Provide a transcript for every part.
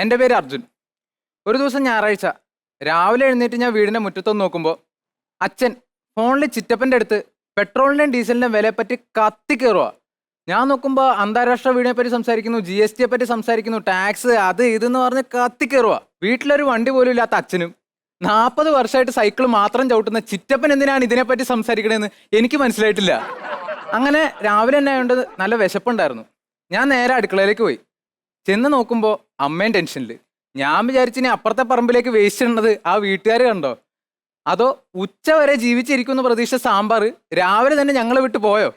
എൻ്റെ പേര് അർജുൻ. ഒരു ദിവസം ഞായറാഴ്ച രാവിലെ എഴുന്നേറ്റ് ഞാൻ വീടിൻ്റെ മുറ്റത്തൊന്ന് നോക്കുമ്പോൾ അച്ഛൻ ഫോണിൽ ചിറ്റപ്പൻ്റെ അടുത്ത് പെട്രോളിൻ്റെയും ഡീസലിൻ്റെയും വിലയെപ്പറ്റി കത്തിക്കയറുക. ഞാൻ നോക്കുമ്പോൾ അന്താരാഷ്ട്ര വീടിനെ പറ്റി സംസാരിക്കുന്നു, GST പറ്റി സംസാരിക്കുന്നു, ടാക്സ് അത് ഇതെന്ന് പറഞ്ഞ് കത്തിക്കയറുക. വീട്ടിലൊരു വണ്ടി പോലും ഇല്ലാത്ത അച്ഛനും 40 വർഷമായിട്ട് സൈക്കിൾ മാത്രം ചവിട്ടുന്ന ചിറ്റപ്പൻ എന്തിനാണ് ഇതിനെപ്പറ്റി സംസാരിക്കണതെന്ന് എനിക്ക് മനസ്സിലായിട്ടില്ല. അങ്ങനെ രാവിലെ തന്നെ ആയതുകൊണ്ട് നല്ല വിശപ്പുണ്ടായിരുന്നു. ഞാൻ നേരെ അടുക്കളയിലേക്ക് പോയി. ചെന്ന് നോക്കുമ്പോൾ അമ്മയും ടെൻഷനിൽ. ഞാൻ വിചാരിച്ചിനി അപ്പുറത്തെ പറമ്പിലേക്ക് വേസ്റ്റ് ഇടുന്നത് ആ വീട്ടുകാർ കണ്ടോ, അതോ ഉച്ച വരെ ജീവിച്ചിരിക്കുന്ന പ്രതീക്ഷ സാമ്പാർ രാവിലെ തന്നെ ഞങ്ങളെ വിട്ട് പോയോ?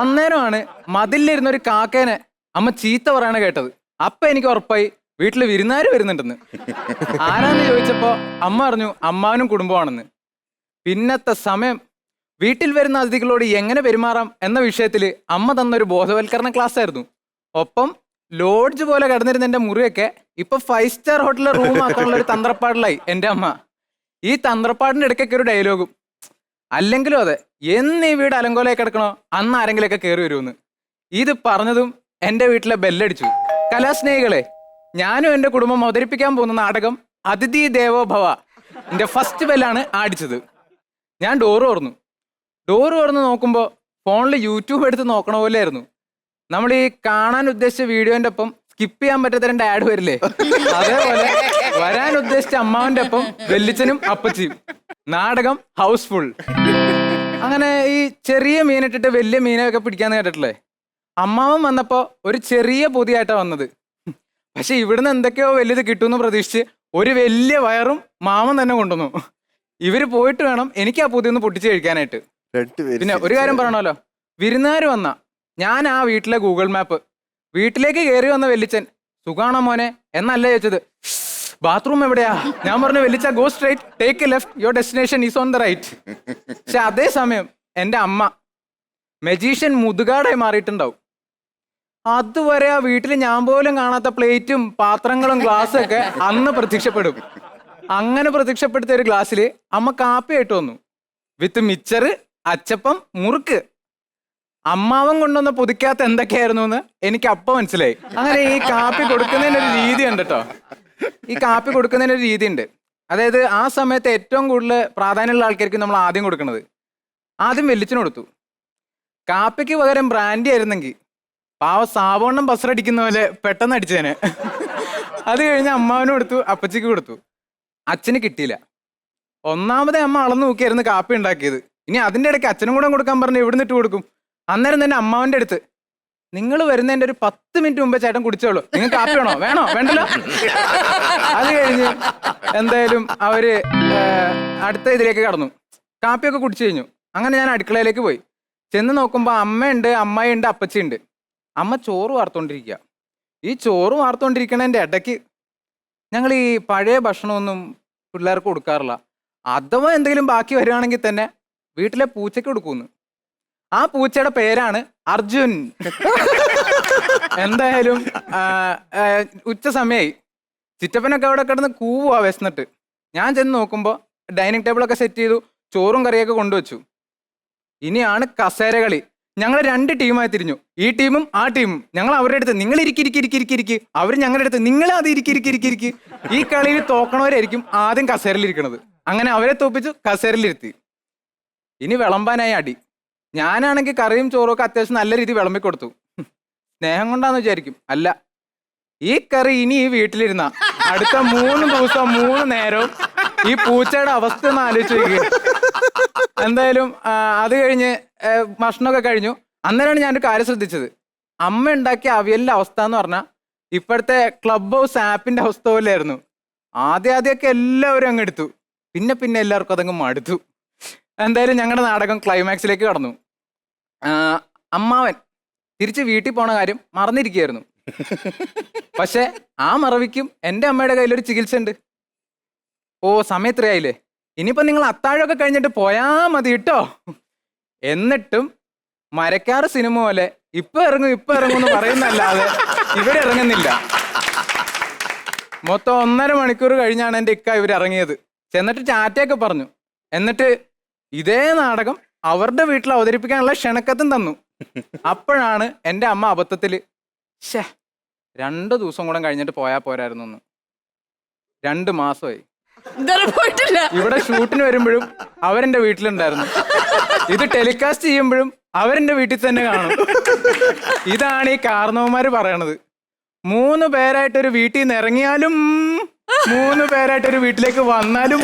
അന്നേരമാണ് മതിലിരുന്നൊരു കാക്കേനെ അമ്മ ചീത്ത പറയണ കേട്ടത്. അപ്പൊ എനിക്ക് ഉറപ്പായി വീട്ടിൽ വിരുന്നാര് വരുന്നുണ്ടെന്ന്. ആരാന്ന് ചോദിച്ചപ്പോ അമ്മ പറഞ്ഞു അമ്മാവനും കുടുംബമാണെന്ന്. പിന്നത്തെ സമയം വീട്ടിൽ വരുന്ന അതിഥികളോട് എങ്ങനെ പെരുമാറാം എന്ന വിഷയത്തിൽ അമ്മ തന്നൊരു ബോധവൽക്കരണ ക്ലാസ് ആയിരുന്നു. ഒപ്പം ലോഡ്ജ് പോലെ കിടന്നിരുന്ന എൻ്റെ മുറിയൊക്കെ ഇപ്പൊ 5 സ്റ്റാർ ഹോട്ടലിലെ റൂം ആക്കാനുള്ള ഒരു തന്ത്രപ്പാടിലായി എൻ്റെ അമ്മ. ഈ തന്ത്രപ്പാടിന്റെ ഇടയ്ക്കൊക്കെ ഒരു ഡയലോഗും. അല്ലെങ്കിലും അതെ, എന്ന് ഈ വീട് അലങ്കോലമായി കിടക്കണോ അന്ന് ആരെങ്കിലുമൊക്കെ കയറി വരുമെന്ന്. ഇത് പറഞ്ഞതും എൻ്റെ വീട്ടിലെ ബെല്ലടിച്ചു. കലാസ്നേഹികളെ, ഞാനും എൻ്റെ കുടുംബം അവതരിപ്പിക്കാൻ പോകുന്ന നാടകം അതിഥി ദേവോ ഭവ. എൻ്റെ ഫസ്റ്റ് ബെല്ലാണ് അടിച്ചത്. ഞാൻ ഡോറ് തുറന്നു നോക്കുമ്പോൾ ഫോണിൽ യൂട്യൂബ് എടുത്ത് നോക്കണ പോലെ ആയിരുന്നു. നമ്മൾ ഈ കാണാൻ ഉദ്ദേശിച്ച വീഡിയോന്റെ ഒപ്പം സ്കിപ്പ് ചെയ്യാൻ പറ്റാത്ത 2 ആഡ് വരില്ലേ, അതേപോലെ വരാൻ ഉദ്ദേശിച്ച അമ്മാവന്റെ ഒപ്പം വെല്ലിച്ചനും അപ്പച്ചിയും. നാടകം ഹൗസ്ഫുൾ. അങ്ങനെ ഈ ചെറിയ മീനിട്ടിട്ട് വലിയ മീനൊക്കെ പിടിക്കാന്ന് കേട്ടിട്ടില്ലേ? അമ്മാവൻ വന്നപ്പോ ഒരു ചെറിയ പൊതിയായിട്ടാ വന്നത്. പക്ഷെ ഇവിടുന്ന് എന്തൊക്കെയോ വലിയത് കിട്ടുമെന്ന് പ്രതീക്ഷിച്ച് ഒരു വലിയ വയറും മാമൻ തന്നെ കൊണ്ടുവന്നു. ഇവര് പോയിട്ട് വേണം എനിക്ക് ആ പൊതി ഒന്ന് പൊട്ടിച്ച് കഴിക്കാനായിട്ട്. പിന്നെ ഒരു കാര്യം പറയണമല്ലോ, വിരുന്നുകാർ വന്ന ഞാൻ ആ വീട്ടിലെ ഗൂഗിൾ മാപ്പ്. വീട്ടിലേക്ക് കയറി വന്ന വെല്ലിച്ചൻ സുഖാണോ മോനെ എന്നല്ല ചോദിച്ചത്, ബാത്റൂം എവിടെയാ? ഞാൻ പറഞ്ഞു വെല്ലിച്ച go straight, take a left, your destination is on the right. പക്ഷെ അതേ സമയം എൻ്റെ അമ്മ മജീഷ്യൻ മുതുകാടായി മാറിയിട്ടുണ്ടാവും. അതുവരെ ആ വീട്ടിൽ ഞാൻ പോലും കാണാത്ത പ്ലേറ്റും പാത്രങ്ങളും ഗ്ലാസ്സും ഒക്കെ അന്ന് പ്രത്യക്ഷപ്പെടും. അങ്ങനെ പ്രത്യക്ഷപ്പെടുത്തിയ ഒരു ഗ്ലാസ്സിൽ അമ്മ കാപ്പിയായിട്ട് വന്നു, വിത്ത് മിച്ചറ്, അച്ചപ്പം, മുറുക്ക്. അമ്മാവൻ കൊണ്ടുവന്ന പൊതിക്കാത്ത എന്തൊക്കെയായിരുന്നു എന്ന് എനിക്ക് അപ്പം മനസ്സിലായി. അങ്ങനെ ഈ കാപ്പി കൊടുക്കുന്നതിനൊരു രീതി ഉണ്ട് കേട്ടോ. ഈ കാപ്പി കൊടുക്കുന്നതിനൊരു രീതി ഉണ്ട്. അതായത് ആ സമയത്ത് ഏറ്റവും കൂടുതൽ പ്രാധാന്യമുള്ള ആൾക്കാർക്ക് നമ്മൾ ആദ്യം കൊടുക്കുന്നത്. ആദ്യം വെല്ലിച്ചിന് കൊടുത്തു. കാപ്പിക്ക് പകരം ബ്രാൻഡി ആയിരുന്നെങ്കിൽ പാവ സാവണ്ണം ബസ്സടിക്കുന്ന പോലെ പെട്ടെന്ന് അടിച്ചേനെ. അത് കഴിഞ്ഞ് അമ്മാവനും കൊടുത്തു, അപ്പച്ചിക്ക് കൊടുത്തു. അച്ഛന് കിട്ടിയില്ല. ഒന്നാമതേ അമ്മ അളന്നു നോക്കിയായിരുന്നു കാപ്പി ഉണ്ടാക്കിയത്. ഇനി അതിൻ്റെ ഇടയ്ക്ക് അച്ഛനും കൂടെ കൊടുക്കാൻ പറഞ്ഞ് എവിടെ ഇട്ട് കൊടുക്കും? അന്നേരം തന്നെ അമ്മാവൻ്റെ അടുത്ത്, നിങ്ങൾ വരുന്നതിൻ്റെ ഒരു 10 മിനിറ്റ് മുമ്പേ ചേട്ടൻ കുടിച്ചോളൂ, നിങ്ങൾ കാപ്പി വേണോ? വേണോ? വേണ്ടല്ലോ. അത് കഴിഞ്ഞ് എന്തായാലും അവര് അടുത്ത ഇതിലേക്ക് കടന്നു. കാപ്പിയൊക്കെ കുടിച്ചു കഴിഞ്ഞു. അങ്ങനെ ഞാൻ അടുക്കളയിലേക്ക് പോയി. ചെന്ന് നോക്കുമ്പോൾ അമ്മയുണ്ട്, അമ്മായിയുണ്ട്, അപ്പച്ചിയുണ്ട്. അമ്മ ചോറ് വാർത്തോണ്ടിരിക്കുക. ഈ ചോറ് വാർത്തോണ്ടിരിക്കണതിൻ്റെ ഇടയ്ക്ക് ഞങ്ങൾ ഈ പഴയ ഭക്ഷണമൊന്നും പിള്ളേർക്ക് കൊടുക്കാറില്ല. അഥവാ എന്തെങ്കിലും ബാക്കി വരികയാണെങ്കിൽ തന്നെ വീട്ടിലെ പൂച്ചയ്ക്ക് കൊടുക്കുന്നു. ആ പൂച്ചയുടെ പേരാണ് അർജുൻ. എന്തായാലും ഉച്ച സമയമായി. ചിറ്റപ്പനൊക്കെ അവിടെ കിടന്ന് കൂവുക വിശന്നിട്ട്. ഞാൻ ചെന്ന് നോക്കുമ്പോൾ ഡൈനിങ് ടേബിളൊക്കെ സെറ്റ് ചെയ്തു, ചോറും കറിയൊക്കെ കൊണ്ടുവച്ചു. ഇനിയാണ് കസേര കളി. ഞങ്ങൾ 2 ടീമായി തിരിഞ്ഞു. ഈ ടീമും ആ ടീമും. ഞങ്ങൾ അവരുടെ അടുത്ത് നിങ്ങൾ ഇരിക്കിരിക്കിരിക്കിരിക്കിരിക്ക്, അവർ ഞങ്ങളുടെ അടുത്ത് നിങ്ങൾ അത് ഇരിക്കിരിക്കിരിക്കിരിക്ക്. ഈ കളിയിൽ തോക്കണവരായിരിക്കും ആദ്യം കസേരയിലിരിക്കണത്. അങ്ങനെ അവരെ തോപ്പിച്ചു കസേരയിലിരുത്തി. ഇനി വിളമ്പാനായി അടി. ഞാനാണെങ്കിൽ കറിയും ചോറും ഒക്കെ അത്യാവശ്യം നല്ല രീതിയിൽ വിളമ്പി കൊടുത്തു. സ്നേഹം കൊണ്ടാന്ന് വിചാരിക്കും. അല്ല, ഈ കറി ഇനി ഈ വീട്ടിലിരുന്ന അടുത്ത 3 ദിവസം 3 നേരവും ഈ പൂച്ചയുടെ അവസ്ഥ ഒന്ന് ആലോചിച്ച് നോക്കുക. എന്തായാലും അത് കഴിഞ്ഞ് ഭക്ഷണമൊക്കെ കഴിഞ്ഞു. അന്നേരമാണ് ഞാനൊരു കാര്യം ശ്രദ്ധിച്ചത്. അമ്മ ഉണ്ടാക്കിയ അവിയലിന്റെ അവസ്ഥ എന്ന് പറഞ്ഞാൽ ഇപ്പോഴത്തെ ക്ലബ് ഹൗസ് ആപ്പിന്റെ അവസ്ഥ പോലെയായിരുന്നു. ആദ്യമൊക്കെ എല്ലാവരും അങ്ങ് എടുത്തു. പിന്നെ എല്ലാവർക്കും അതങ്ങ് മടുത്തു. എന്തായാലും ഞങ്ങളുടെ നാടകം ക്ലൈമാക്സിലേക്ക് കടന്നു. അമ്മാവൻ തിരിച്ച് വീട്ടിൽ പോണ കാര്യം മറന്നിരിക്കുകയായിരുന്നു. പക്ഷെ ആ മറവിക്കും എൻ്റെ അമ്മയുടെ കയ്യിലൊരു ചികിത്സ ഉണ്ട്. ഓ, സമയത്രയായില്ലേ, ഇനിയിപ്പോൾ നിങ്ങൾ അത്താഴമൊക്കെ കഴിഞ്ഞിട്ട് പോയാ മതി കേട്ടോ. എന്നിട്ടും മരക്കാറ് സിനിമ പോലെ ഇപ്പൊ ഇറങ്ങും എന്ന് പറയുന്നല്ലാതെ ഇവരിറങ്ങുന്നില്ല. മൊത്തം 1.5 മണിക്കൂർ കഴിഞ്ഞാണ് എൻ്റെ ഇക്ക ഇവരിറങ്ങിയത്. ചെന്നിട്ട് ടാറ്റയൊക്കെ പറഞ്ഞു. എന്നിട്ട് ഇതേ നാടകം അവരുടെ വീട്ടിൽ അവതരിപ്പിക്കാനുള്ള ക്ഷണക്കത്തും തന്നു. അപ്പോഴാണ് എൻ്റെ അമ്മ അബദ്ധത്തിൽ 2 ദിവസം കൂടെ കഴിഞ്ഞിട്ട് പോയാൽ പോരായിരുന്നു എന്ന്. 2 മാസമായി. പോയിട്ടില്ല. ഇവിടെ ഷൂട്ടിന് വരുമ്പോഴും അവരെന്റെ വീട്ടിലുണ്ടായിരുന്നു. ഇത് ടെലികാസ്റ്റ് ചെയ്യുമ്പോഴും അവരെന്റെ വീട്ടിൽ തന്നെ കാണും. ഇതാണ് ഈ കാരണവന്മാര് പറയണത്. 3 പേരായിട്ടൊരു വീട്ടിൽ നിന്ന് ഇറങ്ങിയാലും 3 പേരായിട്ടൊരു വീട്ടിലേക്ക് വന്നാലും.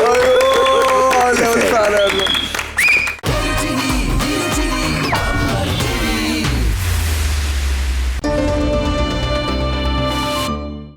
അയ്യോ